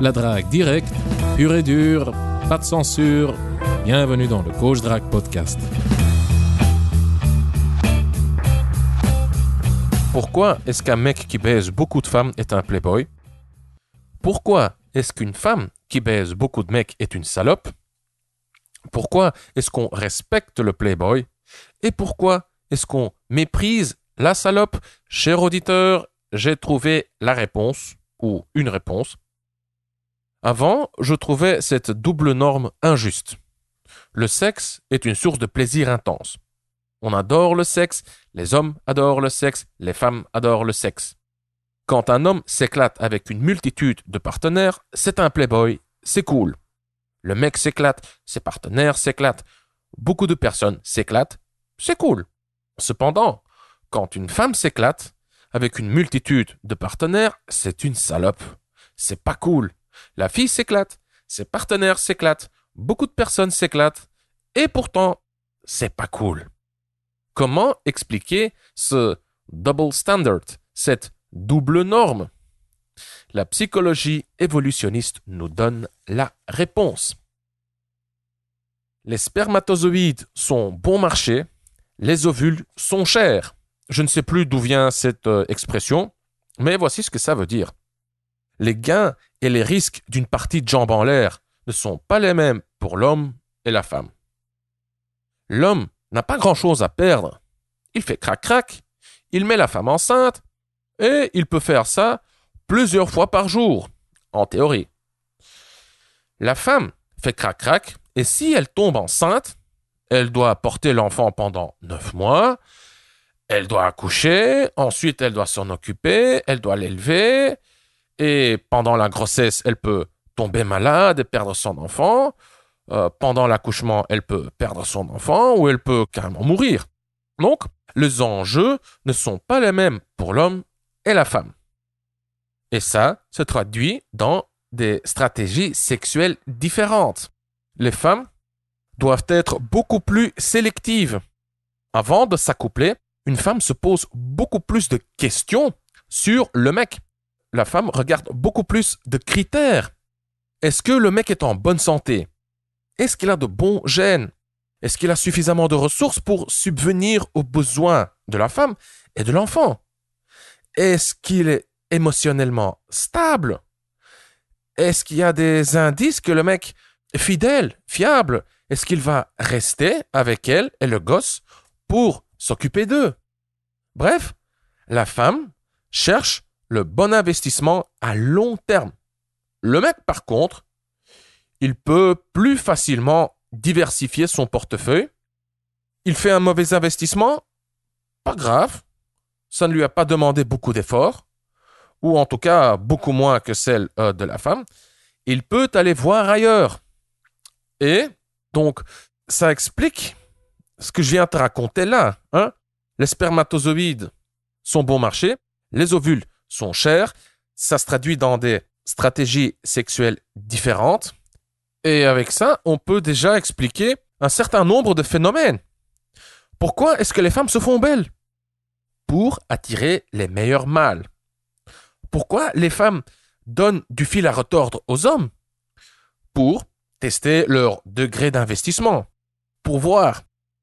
La drague directe, pure et dure, pas de censure. Bienvenue dans le Coach Drague Podcast. Pourquoi est-ce qu'un mec qui baise beaucoup de femmes est un playboy? Pourquoi est-ce qu'une femme qui baise beaucoup de mecs est une salope? Pourquoi est-ce qu'on respecte le playboy? Et pourquoi est-ce qu'on méprise la salope? Cher auditeur, j'ai trouvé la réponse, ou une réponse. Avant, je trouvais cette double norme injuste. Le sexe est une source de plaisir intense. On adore le sexe, les hommes adorent le sexe, les femmes adorent le sexe. Quand un homme s'éclate avec une multitude de partenaires, c'est un playboy, c'est cool. Le mec s'éclate, ses partenaires s'éclatent, beaucoup de personnes s'éclatent, c'est cool. Cependant, quand une femme s'éclate avec une multitude de partenaires, c'est une salope. C'est pas cool. La fille s'éclate, ses partenaires s'éclatent, beaucoup de personnes s'éclatent, et pourtant, c'est pas cool. Comment expliquer ce double standard, cette double norme? La psychologie évolutionniste nous donne la réponse. Les spermatozoïdes sont bon marché, les ovules sont chers. Je ne sais plus d'où vient cette expression, mais voici ce que ça veut dire. Les gains et les risques d'une partie de jambes en l'air ne sont pas les mêmes pour l'homme et la femme. L'homme n'a pas grand-chose à perdre. Il fait crac-crac, il met la femme enceinte et il peut faire ça plusieurs fois par jour, en théorie. La femme fait crac-crac et si elle tombe enceinte, elle doit porter l'enfant pendant 9 mois, elle doit accoucher, ensuite elle doit s'en occuper, elle doit l'élever. Et pendant la grossesse, elle peut tomber malade et perdre son enfant. Pendant l'accouchement, elle peut perdre son enfant ou elle peut carrément mourir. Donc, les enjeux ne sont pas les mêmes pour l'homme et la femme. Et ça se traduit dans des stratégies sexuelles différentes. Les femmes doivent être beaucoup plus sélectives. Avant de s'accoupler, une femme se pose beaucoup plus de questions sur le mec. La femme regarde beaucoup plus de critères. Est-ce que le mec est en bonne santé? Est-ce qu'il a de bons gènes? Est-ce qu'il a suffisamment de ressources pour subvenir aux besoins de la femme et de l'enfant? Est-ce qu'il est émotionnellement stable? Est-ce qu'il y a des indices que le mec est fidèle, fiable? Est-ce qu'il va rester avec elle et le gosse pour s'occuper d'eux? Bref, la femme cherche le bon investissement à long terme. Le mec, par contre, il peut plus facilement diversifier son portefeuille. Il fait un mauvais investissement, pas grave. Ça ne lui a pas demandé beaucoup d'efforts, ou en tout cas beaucoup moins que celle de la femme. Il peut aller voir ailleurs. Et donc, ça explique ce que je viens de te raconter là. Les spermatozoïdes sont bon marché, les ovules sont chers, ça se traduit dans des stratégies sexuelles différentes. Et avec ça, on peut déjà expliquer un certain nombre de phénomènes. Pourquoi est-ce que les femmes se font belles? Pour attirer les meilleurs mâles. Pourquoi les femmes donnent du fil à retordre aux hommes? Pour tester leur degré d'investissement. Pour voir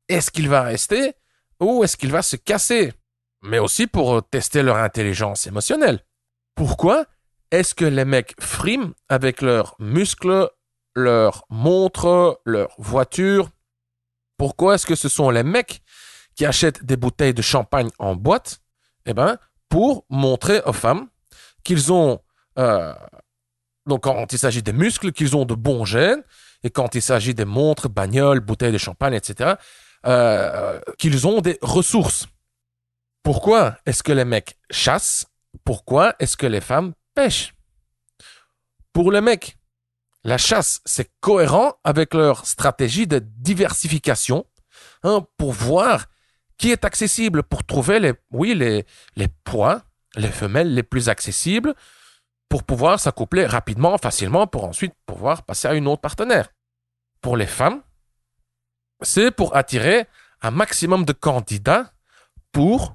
est-ce qu'il va rester ou est-ce qu'il va se casser? Mais aussi pour tester leur intelligence émotionnelle. Pourquoi est-ce que les mecs friment avec leurs muscles, leurs montres, leurs voitures? Pourquoi est-ce que ce sont les mecs qui achètent des bouteilles de champagne en boîte? Eh bien, pour montrer aux femmes qu'ils ont, donc quand il s'agit des muscles, qu'ils ont de bons gènes, et quand il s'agit des montres, bagnoles, bouteilles de champagne, etc., qu'ils ont des ressources. Pourquoi est-ce que les mecs chassent? Pourquoi est-ce que les femmes pêchent? Pour les mecs, la chasse, c'est cohérent avec leur stratégie de diversification, pour voir qui est accessible, pour trouver les proies, les femelles les plus accessibles, pour pouvoir s'accoupler rapidement, facilement, pour ensuite pouvoir passer à une autre partenaire. Pour les femmes, c'est pour attirer un maximum de candidats pour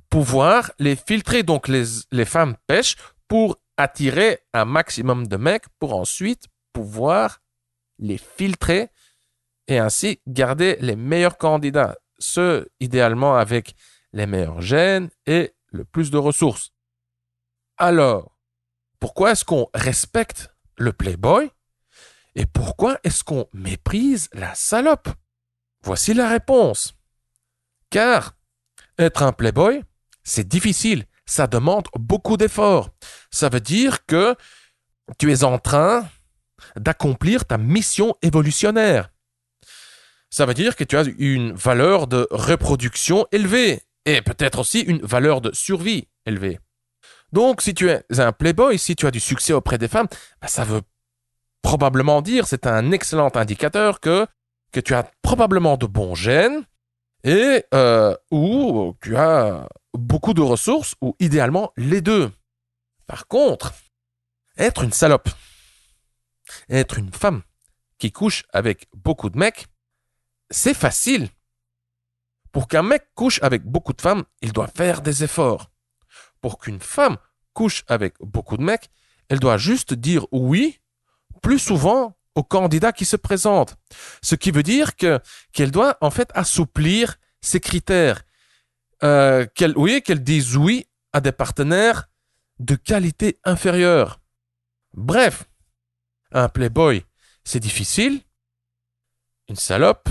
pouvoir les filtrer. Donc les femmes pêchent pour attirer un maximum de mecs pour ensuite pouvoir les filtrer et ainsi garder les meilleurs candidats, ceux idéalement avec les meilleurs gènes et le plus de ressources. Alors, pourquoi est-ce qu'on respecte le playboy et pourquoi est-ce qu'on méprise la salope? Voici la réponse. Car être un playboy, c'est difficile, ça demande beaucoup d'efforts. Ça veut dire que tu es en train d'accomplir ta mission évolutionnaire. Ça veut dire que tu as une valeur de reproduction élevée et peut-être aussi une valeur de survie élevée. Donc, si tu es un playboy, si tu as du succès auprès des femmes, ça veut probablement dire, c'est un excellent indicateur que tu as probablement de bons gènes et où tu as beaucoup de ressources ou idéalement les deux. Par contre, être une salope, être une femme qui couche avec beaucoup de mecs, c'est facile. Pour qu'un mec couche avec beaucoup de femmes, il doit faire des efforts. Pour qu'une femme couche avec beaucoup de mecs, elle doit juste dire oui plus souvent aux candidats qui se présentent. Ce qui veut dire qu'elle doit en fait assouplir ses critères. Qu'elle dise oui à des partenaires de qualité inférieure. Bref, un playboy, c'est difficile. Une salope,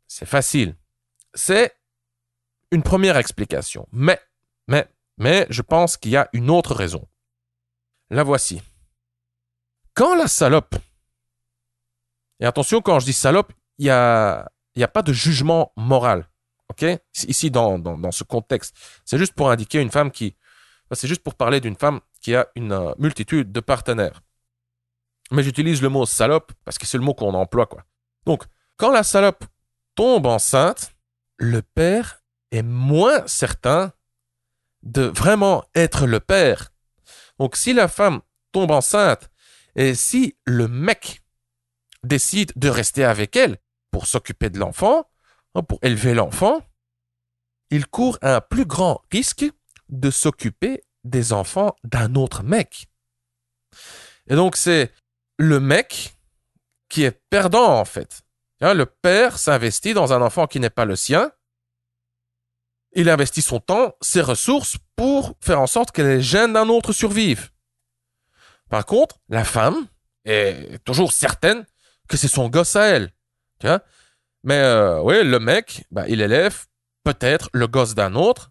c'est facile. C'est une première explication. Mais, je pense qu'il y a une autre raison. La voici. Quand la salope, et attention, quand je dis salope, il y a pas de jugement moral. Ok? Ici, dans ce contexte. C'est juste pour indiquer une femme c'est juste pour parler d'une femme qui a une multitude de partenaires. Mais j'utilise le mot salope parce que c'est le mot qu'on emploie, quoi. Donc, quand la salope tombe enceinte, le père est moins certain de vraiment être le père. Donc, si la femme tombe enceinte et si le mec décide de rester avec elle pour s'occuper de l'enfant, pour élever l'enfant, il court un plus grand risque de s'occuper des enfants d'un autre mec. Et donc, c'est le mec qui est perdant, en fait. Le père s'investit dans un enfant qui n'est pas le sien. Il investit son temps, ses ressources pour faire en sorte que les gènes d'un autre survivent. Par contre, la femme est toujours certaine que c'est son gosse à elle. Tu vois? Mais le mec, il élève peut-être le gosse d'un autre.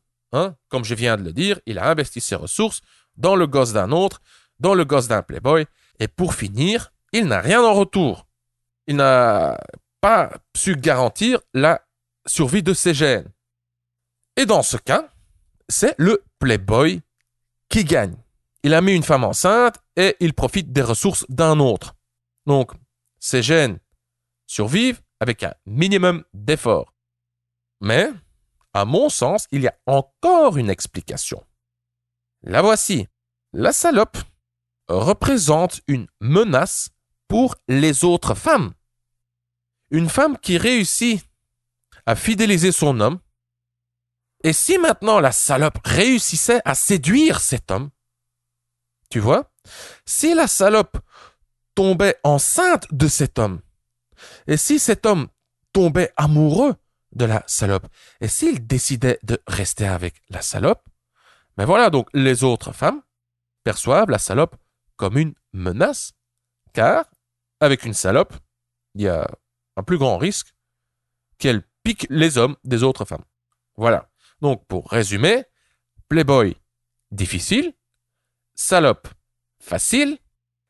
Comme je viens de le dire, il a investi ses ressources dans le gosse d'un autre, dans le gosse d'un playboy. Et pour finir, il n'a rien en retour. Il n'a pas su garantir la survie de ses gènes. Et dans ce cas, c'est le playboy qui gagne. Il a mis une femme enceinte et il profite des ressources d'un autre. Donc, ses gènes survivent avec un minimum d'effort. Mais, à mon sens, il y a encore une explication. La voici. La salope représente une menace pour les autres femmes. Une femme qui réussit à fidéliser son homme, et si maintenant la salope réussissait à séduire cet homme, tu vois, si la salope tombait enceinte de cet homme, et si cet homme tombait amoureux de la salope, et s'il décidait de rester avec la salope, voilà, donc les autres femmes perçoivent la salope comme une menace, car avec une salope, il y a un plus grand risque qu'elle pique les hommes des autres femmes. Voilà. Donc, pour résumer, playboy, difficile, salope, facile,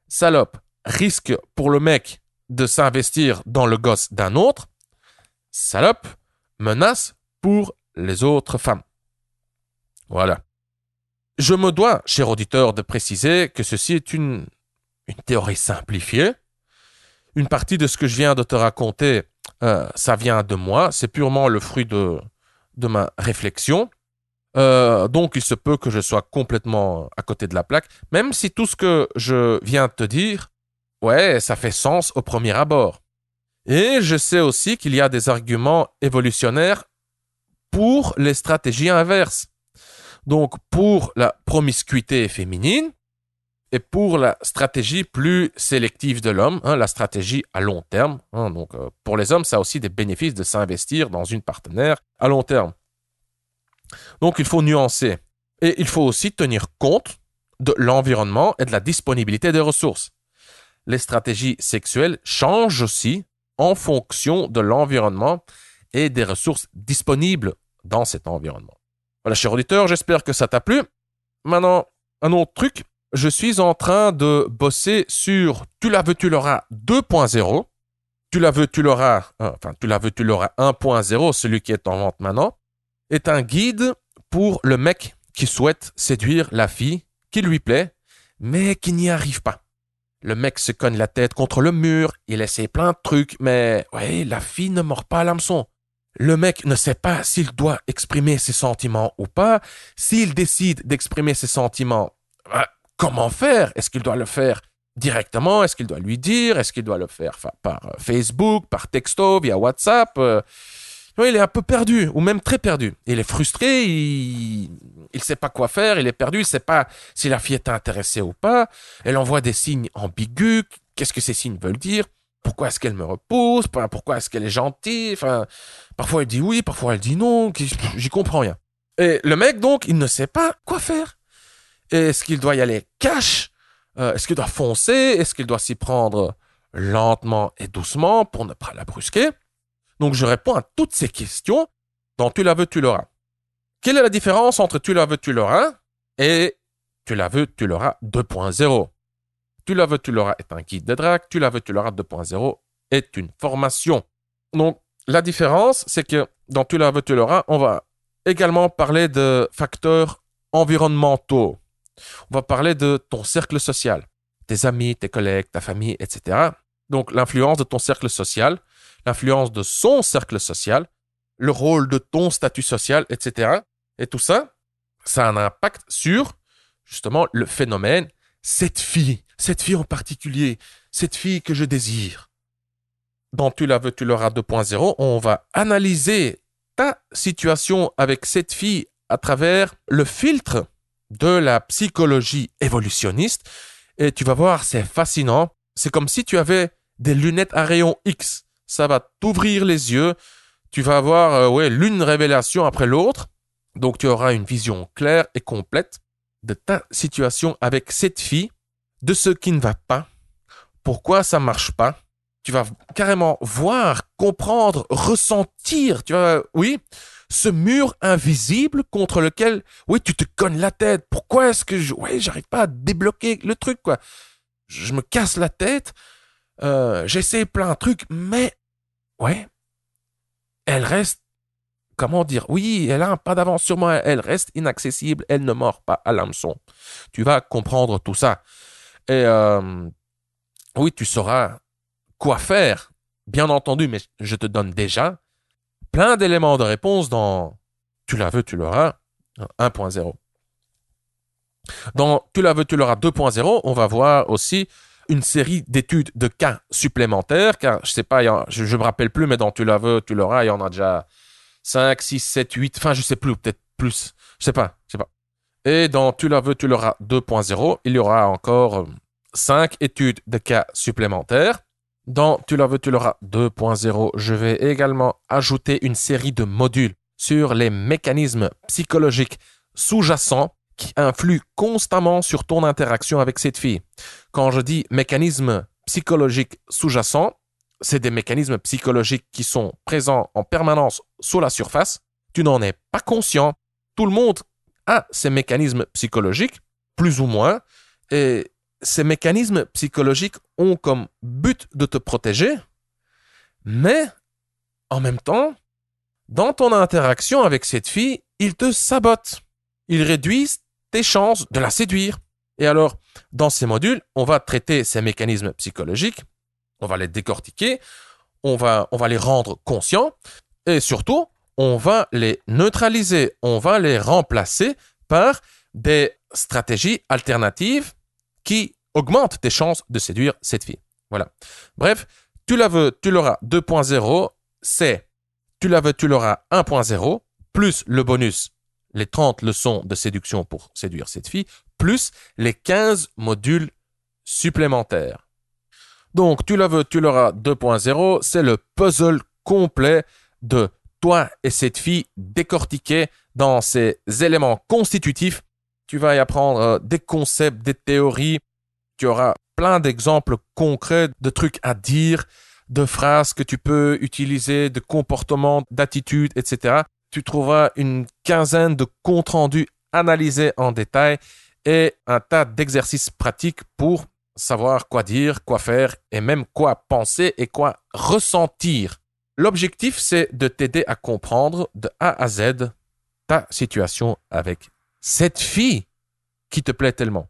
salope, risque pour le mec de s'investir dans le gosse d'un autre, salope, menace pour les autres femmes. Voilà. Je me dois, cher auditeur, de préciser que ceci est une théorie simplifiée. Une partie de ce que je viens de te raconter, ça vient de moi, c'est purement le fruit de ma réflexion. Donc, il se peut que je sois complètement à côté de la plaque, même si tout ce que je viens de te dire, ça fait sens au premier abord. Et je sais aussi qu'il y a des arguments évolutionnaires pour les stratégies inverses. Donc, pour la promiscuité féminine, et pour la stratégie plus sélective de l'homme, la stratégie à long terme. Donc, pour les hommes, ça a aussi des bénéfices de s'investir dans une partenaire à long terme. Donc, il faut nuancer. Et il faut aussi tenir compte de l'environnement et de la disponibilité des ressources. Les stratégies sexuelles changent aussi en fonction de l'environnement et des ressources disponibles dans cet environnement. Voilà, cher auditeur, j'espère que ça t'a plu. Maintenant, un autre truc, je suis en train de bosser sur Tu la veux, tu l'auras 2.0. Tu la veux, tu l'auras 1.0, celui qui est en vente maintenant, est un guide pour le mec qui souhaite séduire la fille qui lui plaît, mais qui n'y arrive pas. Le mec se cogne la tête contre le mur, il essaie plein de trucs, mais ouais, la fille ne mord pas à l'hameçon. Le mec ne sait pas s'il doit exprimer ses sentiments ou pas. S'il décide d'exprimer ses sentiments, comment faire? Est-ce qu'il doit le faire directement? Est-ce qu'il doit lui dire? Est-ce qu'il doit le faire par Facebook, par texto, via WhatsApp? Il est un peu perdu, ou même très perdu. Il est frustré, il sait pas quoi faire, il est perdu, il sait pas si la fille est intéressée ou pas. Elle envoie des signes ambigus. Qu'est-ce que ces signes veulent dire? Pourquoi est-ce qu'elle me repousse? Pourquoi est-ce qu'elle est gentille? Parfois elle dit oui, parfois elle dit non. J'y comprends rien. Et le mec, donc, il ne sait pas quoi faire. Est-ce qu'il doit y aller cash? Est-ce qu'il doit foncer? Est-ce qu'il doit s'y prendre lentement et doucement pour ne pas la brusquer? Donc, je réponds à toutes ces questions dans Tu la veux, tu l'auras. Quelle est la différence entre Tu la veux, tu l'auras et Tu la veux, tu l'auras 2.0? Tu la veux, tu l'auras est un guide de drague. Tu la veux, tu l'auras 2.0 est une formation. Donc, la différence, c'est que dans Tu la veux, tu l'auras, on va également parler de facteurs environnementaux. On va parler de ton cercle social, tes amis, tes collègues, ta famille, etc. Donc, l'influence de ton cercle social, l'influence de son cercle social, le rôle de ton statut social, etc. Et tout ça, ça a un impact sur, justement, le phénomène cette fille en particulier, cette fille que je désire. Dans Tu la veux, tu l'auras 2.0, on va analyser ta situation avec cette fille à travers le filtre de la psychologie évolutionniste. Et tu vas voir, c'est fascinant. C'est comme si tu avais des lunettes à rayon X. Ça va t'ouvrir les yeux. Tu vas avoir l'une révélation après l'autre. Donc, tu auras une vision claire et complète de ta situation avec cette fille, de ce qui ne va pas, pourquoi ça marche pas. Tu vas carrément voir, comprendre, ressentir, tu vois, ce mur invisible contre lequel, tu te cognes la tête. Pourquoi est-ce que j'arrive pas à débloquer le truc, quoi. Je me casse la tête, j'essaie plein de trucs, mais, elle reste, comment dire, elle a un pas d'avance sur moi, elle reste inaccessible, elle ne mord pas à l'hameçon. Tu vas comprendre tout ça. Et tu sauras quoi faire, bien entendu, mais je te donne déjà plein d'éléments de réponse dans Tu la veux, tu l'auras 1.0. Dans Tu la veux, tu l'auras 2.0, on va voir aussi une série d'études de cas supplémentaires, car je sais pas, je me rappelle plus, mais dans Tu la veux, tu l'auras, il y en a déjà 5, 6, 7, 8, je sais plus, peut-être plus, je sais pas. Et dans Tu la veux, tu l'auras 2.0, il y aura encore 5 études de cas supplémentaires. Dans Tu la veux, tu l'auras 2.0, je vais également ajouter une série de modules sur les mécanismes psychologiques sous-jacents qui influent constamment sur ton interaction avec cette fille. Quand je dis mécanismes psychologiques sous-jacents, c'est des mécanismes psychologiques qui sont présents en permanence sous la surface. Tu n'en es pas conscient. Tout le monde a ces mécanismes psychologiques, plus ou moins, et ces mécanismes psychologiques ont comme but de te protéger, mais en même temps, dans ton interaction avec cette fille, ils te sabotent. Ils réduisent tes chances de la séduire. Et alors, dans ces modules, on va traiter ces mécanismes psychologiques, on va les décortiquer, on va les rendre conscients, et surtout, on va les neutraliser, on va les remplacer par des stratégies alternatives qui augmentent tes chances de séduire cette fille. Voilà. Bref, Tu la veux, tu l'auras 2.0, c'est Tu la veux, tu l'auras 1.0, plus le bonus, les 30 leçons de séduction pour séduire cette fille, plus les 15 modules supplémentaires. Donc, tu la veux, tu l'auras 2.0, c'est le puzzle complet de toi et cette fille décortiqués dans ses éléments constitutifs. Tu vas y apprendre des concepts, des théories. Tu auras plein d'exemples concrets de trucs à dire, de phrases que tu peux utiliser, de comportements, d'attitudes, etc. Tu trouveras une quinzaine de comptes rendus analysés en détail et un tas d'exercices pratiques pour savoir quoi dire, quoi faire et même quoi penser et quoi ressentir. L'objectif, c'est de t'aider à comprendre de A à Z ta situation avec cette fille qui te plaît tellement.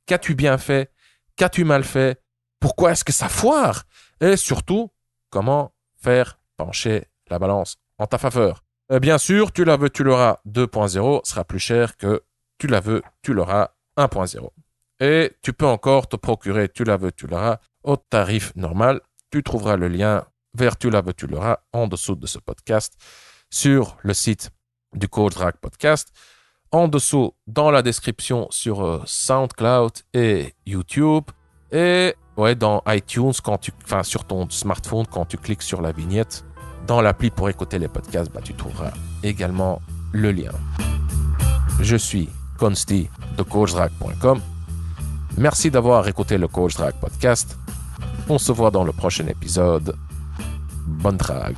Qu'as-tu bien fait? Qu'as-tu mal fait? Pourquoi est-ce que ça foire? Et surtout, comment faire pencher la balance en ta faveur? Bien sûr, tu la veux, tu l'auras 2.0 sera plus cher que tu la veux, tu l'auras 1.0. Et tu peux encore te procurer tu la veux, tu l'auras au tarif normal. Tu trouveras le lien vers tu la veux, tu l'auras en dessous de ce podcast sur le site du Coach Drag Podcast. En dessous, dans la description sur SoundCloud et YouTube. Et dans iTunes, sur ton smartphone, quand tu cliques sur la vignette, dans l'appli pour écouter les podcasts, tu trouveras également le lien. Je suis Consti de CoachDrag.com. Merci d'avoir écouté le Coach Drag Podcast. On se voit dans le prochain épisode. Bonne drague.